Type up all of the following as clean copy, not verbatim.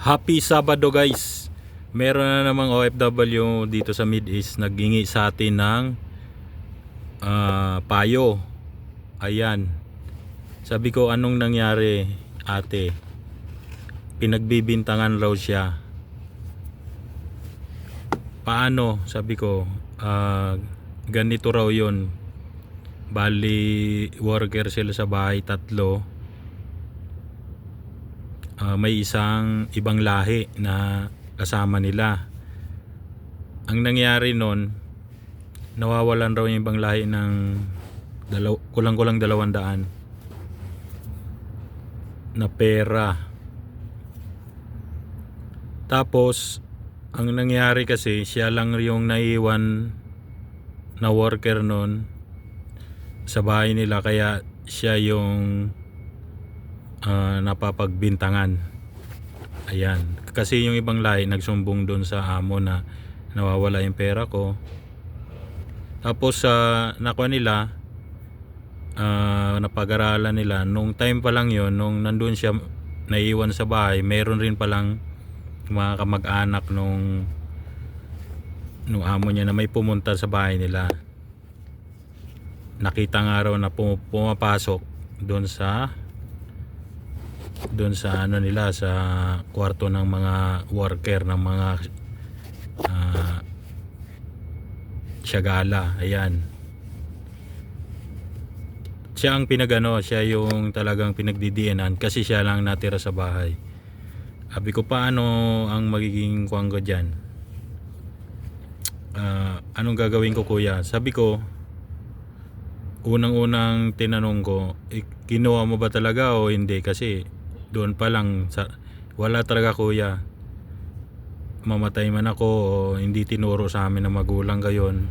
Happy Sabado guys. Meron na namang OFW dito sa Mid East naghingi sa atin ng payo. Ayan. Sabi ko, anong nangyari ate? Pinagbibintangan raw siya. Paano? Sabi ko, ganito raw yun. Bali worker sila sa bahay, tatlo. May isang ibang lahi na kasama nila. Ang nangyari nun, nawawalan raw yung ibang lahi ng kulang-kulang 200 na pera. Tapos ang nangyari kasi, siya lang yung naiwan na worker nun sa bahay nila, kaya siya yung napapagbintangan. Ayan, kasi yung ibang lahi nagsumbong doon sa amo na nawawala yung pera ko. Tapos nakuha nila, napag-aralan nila nung time pa lang yon, nung nandun siya naiwan sa bahay, meron rin palang mga kamag-anak nung amo niya na may pumunta sa bahay nila. Nakita nga raw na pumapasok doon sa ano nila, sa kwarto ng mga worker, ng mga syagala. Ayan, siya ang siya yung talagang pinagdidiinan kasi siya lang natira sa bahay. Sabi ko, paano ang magiging kuwang ko dyan? Anong gagawin ko kuya? Sabi ko, unang-unang tinanong ko, kinuha mo ba talaga o hindi? Kasi doon pa lang wala talaga kuya, mamatay man ako o hindi, tinuro sa amin ng magulang gayon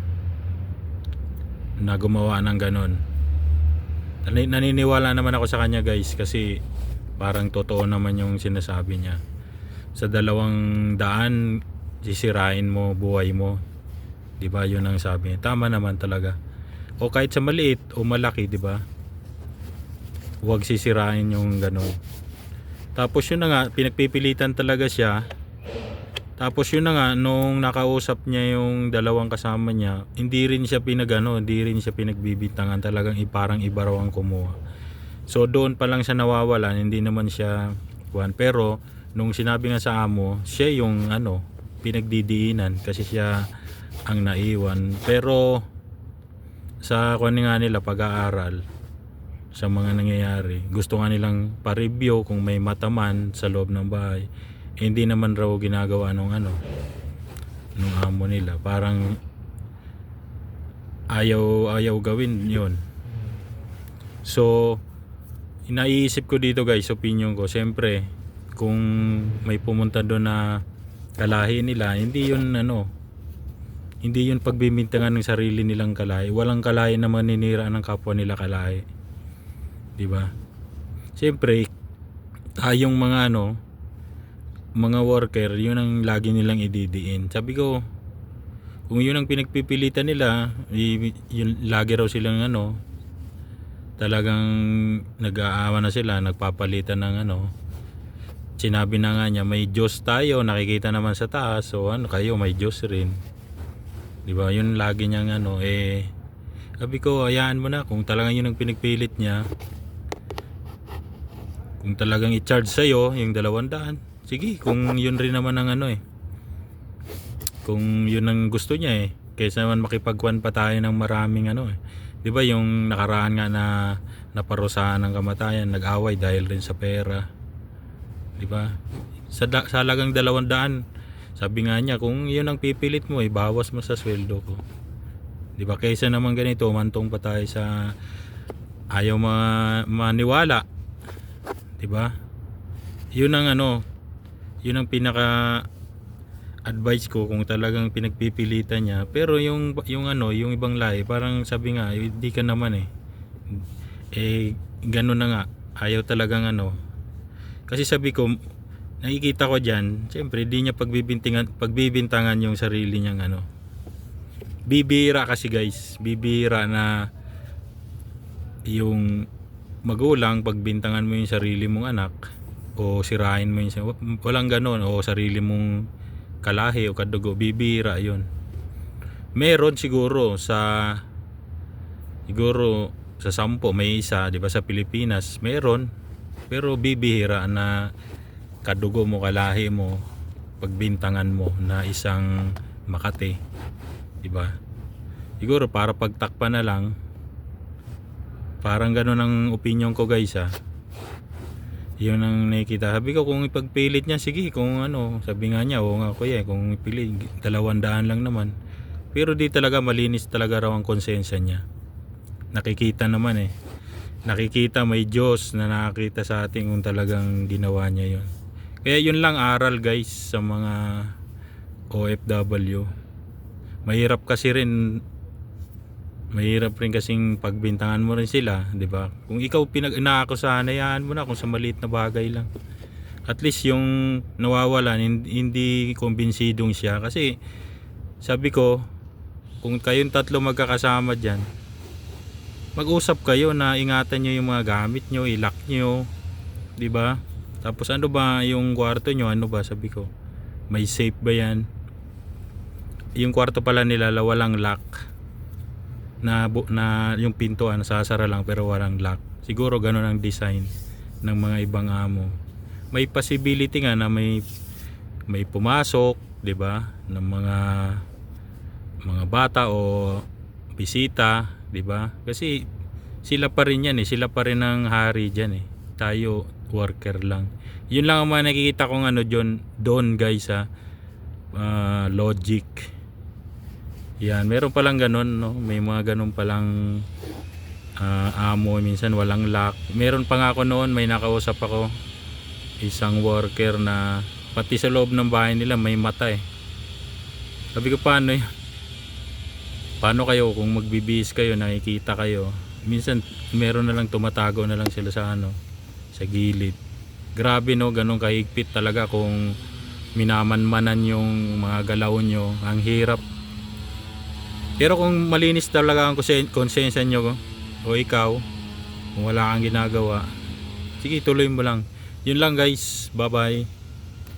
na gumawa ng ganon. Naniniwala naman ako sa kanya guys, kasi parang totoo naman yung sinasabi niya. Sa 200 sisirain mo buhay mo, di ba? Yun ang sabi niya. Tama naman talaga. O kahit sa maliit o malaki, di ba? Huwag sisirain yung ganon. Tapos yun na nga, pinagpipilitan talaga siya. Tapos yun na nga, nung nakausap niya yung dalawang kasama niya, hindi rin siya hindi rin siya pinagbibintangan. Talagang parang iba raw ang kumuha. So doon pa lang siya nawawalan, hindi naman siya kuwan. Pero nung sinabi nga sa amo, siya yung pinagdidiinan kasi siya ang naiwan. Pero sa kuwan nga nila, pag-aaral sa mga nangyayari, gusto nga nilang pa-review kung may mataman sa loob ng bahay. Hindi naman raw ginagawa nung amo nila. Parang ayaw gawin yun. So naiisip ko dito guys, opinion ko, siyempre kung may pumunta doon na kalahi nila, hindi yun pagbibintangan ng sarili nilang kalahi. Walang kalahi na maninira ng kapwa nila kalahi, di ba? Siyempre yung mga worker, yun ang lagi nilang ididiin. Sabi ko, kung yun ang pinagpipilitan nila, yun, lagi raw silang talagang nag-aawa na sila, nagpapalitan ng sinabi na nga niya, may Diyos tayo, nakikita naman sa taas, so kayo may Diyos rin, di ba? Yun lagi niyang sabi ko, hayaan mo na. Kung talagang yun ang pinagpilit niya, kung talagang i-charge sa'yo yung 200, sige, kung yun rin naman ang kung yun ang gusto niya kaysa naman makipagkuhan pa tayo ng maraming di ba yung nakaraan nga na naparusahan ng kamatayan, nag-away dahil rin sa pera, di ba? Sa halagang 200, sabi nga niya, kung yun ang pipilit mo, bawas mo sa sweldo ko, di ba? Kaysa naman ganito, mantong pa tayo sa ayaw maniwala, di ba? Yun ang yun ang pinaka advice ko kung talagang pinagpipilitan niya. Pero yung ibang lahi, parang sabi nga, hindi ka naman gano'n na nga, ayaw talagang kasi sabi ko, nakikita ko diyan, siyempre di niya pagbibintangan yung sarili niyang bibira kasi guys, bibira na yung magulang pagbintangan mo yung sarili mong anak. o sirain mo yung walang ganon, o sarili mong kalahi o kadugo, bibira yun. Meron siguro sa 10 may isa, di ba, sa Pilipinas meron, pero bibihira na kadugo mo, kalahi mo, pagbintangan mo na isang Makati, di ba? Siguro para pagtakpan na lang, parang ganun ang opinion ko, guys, ha. Yun ang nakikita. Sabi ko, kung ipagpilit niya, sige, kung ano, sabi nga niya, oo nga kuya, kung ipilit 200 lang naman. Pero di talaga, malinis talaga raw ang konsensya niya. Nakikita naman eh. Nakikita, may Diyos na nakakita sa atin kung talagang ginawa niya yun. Kaya yun lang aral, guys, sa mga OFW. Mahirap rin kasing pagbintangan mo rin sila, di ba? Kung ikaw inaakusahan, hayaan mo na kung sa maliit na bagay lang. At least yung nawawalan, hindi kumbinsidong siya. Kasi sabi ko, kung kayong tatlo magkakasama dyan, mag-usap kayo na ingatan nyo yung mga gamit nyo, i-lock nyo, di ba? Tapos ano ba yung kwarto nyo, ano ba, sabi ko, may safe ba yan? Yung kwarto pala nila walang lock, na yung pintuan sasara lang pero walang lock. Siguro ganun ang design ng mga ibang amo. May possibility nga na may pumasok, 'di ba, ng mga bata o bisita, 'di ba? Kasi sila pa rin yan eh, sila pa rin ang hari diyan eh. Tayo worker lang. Yun lang ang mga nakikita kong ano doon, guys, ha. Logic. Yan, meron palang ganun, no? May mga ganun palang amo, minsan walang lock. Meron pa nga ako noon, may nakausap ako, isang worker na pati sa loob ng bahay nila may mata eh. Sabi ko, paano yun? Paano kayo kung magbibihis kayo, nakikita kayo? Minsan meron na lang, tumatago na lang sila sa sa gilid. Grabe, no, ganun kahigpit talaga kung minamanmanan yung mga galaw nyo. Ang hirap. Pero kung malinis talaga ang konsensya nyo o ikaw, kung wala kang ginagawa, sige, tuloy mo lang. Yun lang, guys. Bye bye.